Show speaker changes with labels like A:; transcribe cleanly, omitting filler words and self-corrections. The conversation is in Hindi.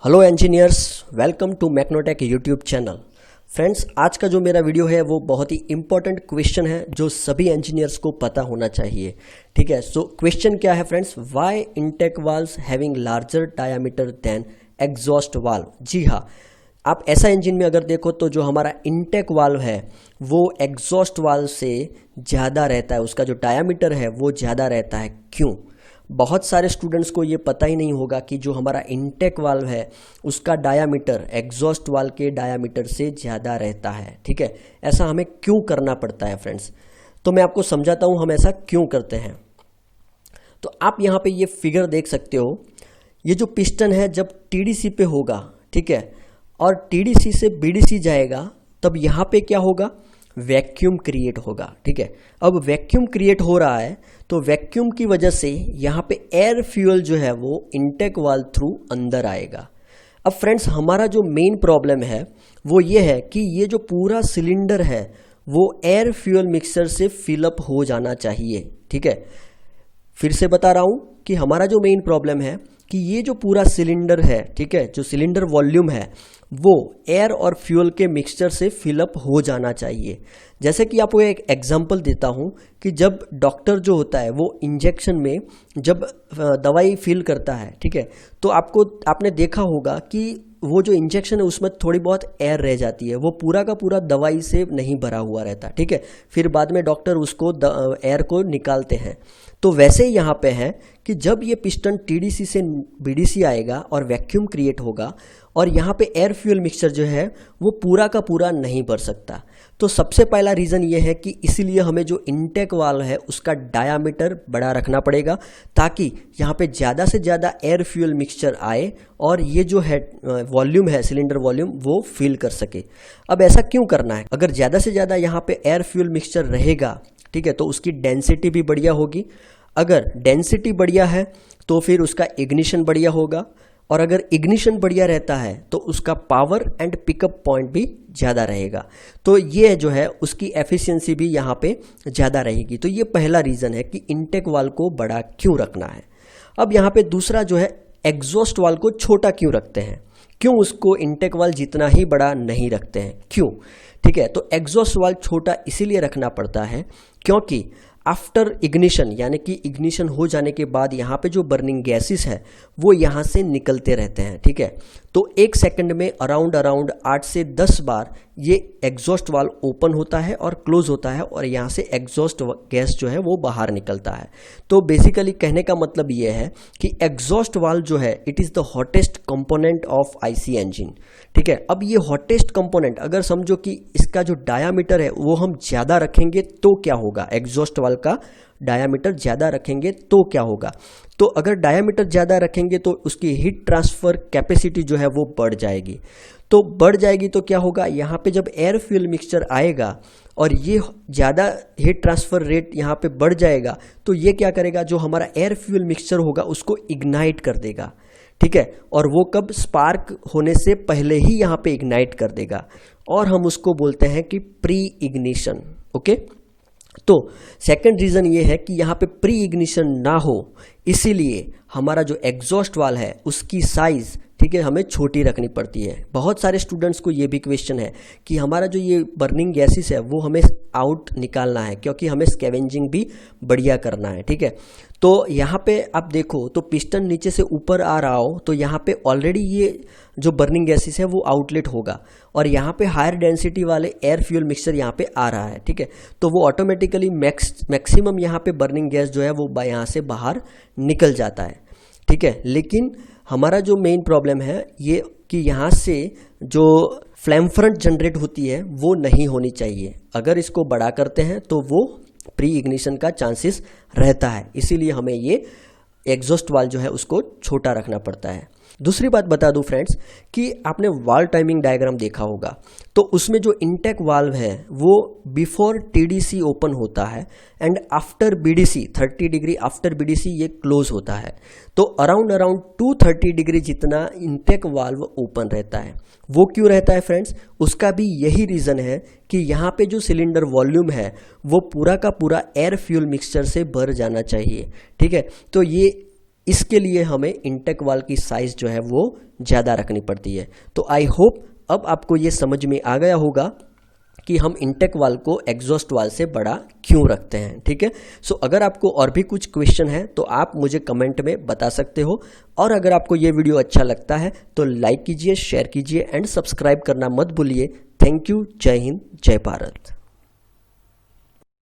A: Hello engineers, welcome to Mechnotech YouTube channel. Friends, आज का जो मेरा वीडियो है वो बहुत ही इंपॉर्टेंट क्वेश्चन है जो सभी इंजीनियर्स को पता होना चाहिए। ठीक है, सो क्वेश्चन क्या है friends? Why intake valves having larger diameter than exhaust valve. जी हाँ, आप ऐसा इंजन में अगर देखो तो जो हमारा इनटेक वाल्व है वो एग्जॉस्ट वाल्व से ज़्यादा रहता है, उसका जो डायामीटर है वो ज़्यादा रहता है। क्यों? बहुत सारे स्टूडेंट्स को ये पता ही नहीं होगा कि जो हमारा इनटेक वाल्व है उसका डायामीटर एग्जॉस्ट वाल्व के डायामीटर से ज़्यादा रहता है। ठीक है, ऐसा हमें क्यों करना पड़ता है फ्रेंड्स? तो मैं आपको समझाता हूँ हम ऐसा क्यों करते हैं। तो आप यहाँ पे ये फिगर देख सकते हो, ये जो पिस्टन है जब टीडीसी पे होगा, ठीक है, और टीडीसी से बीडीसी जाएगा, तब यहाँ पे क्या होगा? वैक्यूम क्रिएट होगा। ठीक है, अब वैक्यूम क्रिएट हो रहा है तो वैक्यूम की वजह से यहाँ पे एयर फ्यूल जो है वो इनटेक वाल्व थ्रू अंदर आएगा। अब फ्रेंड्स, हमारा जो मेन प्रॉब्लम है वो ये है कि ये जो पूरा सिलेंडर है वो एयर फ्यूल मिक्सर से फिलअप हो जाना चाहिए। ठीक है, फिर से बता रहा हूँ कि हमारा जो मेन प्रॉब्लम है कि ये जो पूरा सिलेंडर है, ठीक है, जो सिलेंडर वॉल्यूम है वो एयर और फ्यूल के मिक्सचर से फिलअप हो जाना चाहिए। जैसे कि आपको एक एग्जांपल देता हूँ कि जब डॉक्टर जो होता है वो इंजेक्शन में जब दवाई फिल करता है, ठीक है, तो आपने देखा होगा कि वो जो इंजेक्शन है उसमें थोड़ी बहुत एयर रह जाती है, वो पूरा का पूरा दवाई से नहीं भरा हुआ रहता। ठीक है, फिर बाद में डॉक्टर उसको एयर को निकालते हैं। तो वैसे ही यहाँ पे है कि जब ये पिस्टन टीडीसी से बीडीसी आएगा और वैक्यूम क्रिएट होगा और यहाँ पे एयर फ्यूल मिक्सचर जो है वो पूरा का पूरा नहीं भर सकता। तो सबसे पहला रीज़न ये है कि इसीलिए हमें जो इनटेक वाल्व है उसका डायामीटर बड़ा रखना पड़ेगा ताकि यहाँ पे ज़्यादा से ज़्यादा एयर फ्यूल मिक्सचर आए और ये जो है वॉल्यूम है, सिलेंडर वॉल्यूम, वो फिल कर सके। अब ऐसा क्यों करना है? अगर ज़्यादा से ज़्यादा यहाँ पे एयर फ्यूल मिक्सचर रहेगा, ठीक है, तो उसकी डेंसिटी भी बढ़िया होगी। अगर डेंसिटी बढ़िया है तो फिर उसका इग्निशन बढ़िया होगा, और अगर इग्निशन बढ़िया रहता है तो उसका पावर एंड पिकअप पॉइंट भी ज़्यादा रहेगा। तो ये जो है उसकी एफिशिएंसी भी यहाँ पे ज़्यादा रहेगी। तो ये पहला रीज़न है कि इनटेक वाल्व को बड़ा क्यों रखना है। अब यहाँ पे दूसरा जो है, एग्जॉस्ट वाल्व को छोटा क्यों रखते हैं? क्यों उसको इनटेक वाल्व जितना ही बड़ा नहीं रखते हैं? क्यों? ठीक है, तो एग्जॉस्ट वाल्व छोटा इसीलिए रखना पड़ता है क्योंकि आफ्टर इग्निशन, यानी कि इग्निशन हो जाने के बाद यहाँ पे जो बर्निंग गैसेस है वो यहाँ से निकलते रहते हैं। ठीक है, तो एक सेकंड में अराउंड 8 से 10 बार ये एग्जॉस्ट वाल्व ओपन होता है और क्लोज होता है और यहाँ से एग्जॉस्ट गैस जो है वो बाहर निकलता है। तो बेसिकली कहने का मतलब ये है कि एग्जॉस्ट वाल्व जो है it is the hottest component of IC engine. ठीक है, अब ये हॉटेस्ट कंपोनेंट, अगर समझो कि इसका जो डायामीटर है वो हम ज़्यादा रखेंगे तो क्या होगा? एग्जॉस्ट वाल्व का डायामीटर ज़्यादा रखेंगे तो क्या होगा? तो अगर डायामीटर ज़्यादा रखेंगे तो उसकी हीट ट्रांसफ़र कैपेसिटी जो है वो बढ़ जाएगी। तो बढ़ जाएगी तो क्या होगा? यहाँ पे जब एयर फ्यूल मिक्सचर आएगा और ये ज़्यादा हीट ट्रांसफ़र रेट यहाँ पे बढ़ जाएगा तो ये क्या करेगा? जो हमारा एयर फ्यूल मिक्सचर होगा उसको इग्नाइट कर देगा। ठीक है, और वो कब? स्पार्क होने से पहले ही यहाँ पे इग्नाइट कर देगा और हम उसको बोलते हैं कि प्री इग्निशन। ओके, तो सेकंड रीज़न ये है कि यहाँ पे प्री इग्निशन ना हो, इसीलिए हमारा जो एग्जॉस्ट वाल्व है उसकी साइज़, ठीक है, हमें छोटी रखनी पड़ती है। बहुत सारे स्टूडेंट्स को ये भी क्वेश्चन है कि हमारा जो ये बर्निंग गैसेस है वो हमें आउट निकालना है क्योंकि हमें स्कैवेंजिंग भी बढ़िया करना है। ठीक है, तो यहाँ पे आप देखो तो पिस्टन नीचे से ऊपर आ रहा हो तो यहाँ पे ऑलरेडी ये जो बर्निंग गैसेस है वो आउटलेट होगा और यहाँ पे हायर डेंसिटी वाले एयर फ्यूल मिक्सचर यहाँ पे आ रहा है। ठीक है, तो वो ऑटोमेटिकली मैक्सिमम यहाँ पे बर्निंग गैस जो है वो यहाँ से बाहर निकल जाता है। ठीक है, लेकिन हमारा जो मेन प्रॉब्लम है ये कि यहाँ से जो फ्लेम फ्रंट जनरेट होती है वो नहीं होनी चाहिए। अगर इसको बड़ा करते हैं तो वो प्री इग्निशन का चांसेस रहता है, इसीलिए हमें ये एग्जॉस्ट वाल्व जो है उसको छोटा रखना पड़ता है। दूसरी बात बता दूं फ्रेंड्स कि आपने वाल्व टाइमिंग डायग्राम देखा होगा, तो उसमें जो इनटेक वाल्व है वो बिफोर टीडीसी ओपन होता है and after BDC 30 degree after BDC ये क्लोज होता है। तो अराउंड 230 डिग्री जितना इनटेक वाल्व ओपन रहता है। वो क्यों रहता है फ्रेंड्स? उसका भी यही रीज़न है कि यहाँ पे जो सिलेंडर वॉल्यूम है वो पूरा का पूरा एयर फ्यूल मिक्सचर से भर जाना चाहिए। ठीक है, तो ये इसके लिए हमें इंटेक वाल की साइज़ जो है वो ज़्यादा रखनी पड़ती है। तो आई होप अब आपको ये समझ में आ गया होगा कि हम इंटेक वाल को एग्जॉस्ट वाल से बड़ा क्यों रखते हैं। ठीक है, सो अगर आपको और भी कुछ क्वेश्चन है तो आप मुझे कमेंट में बता सकते हो, और अगर आपको ये वीडियो अच्छा लगता है तो लाइक कीजिए, शेयर कीजिए एंड सब्सक्राइब करना मत भूलिए। Thank you. जय हिंद, जय भारत।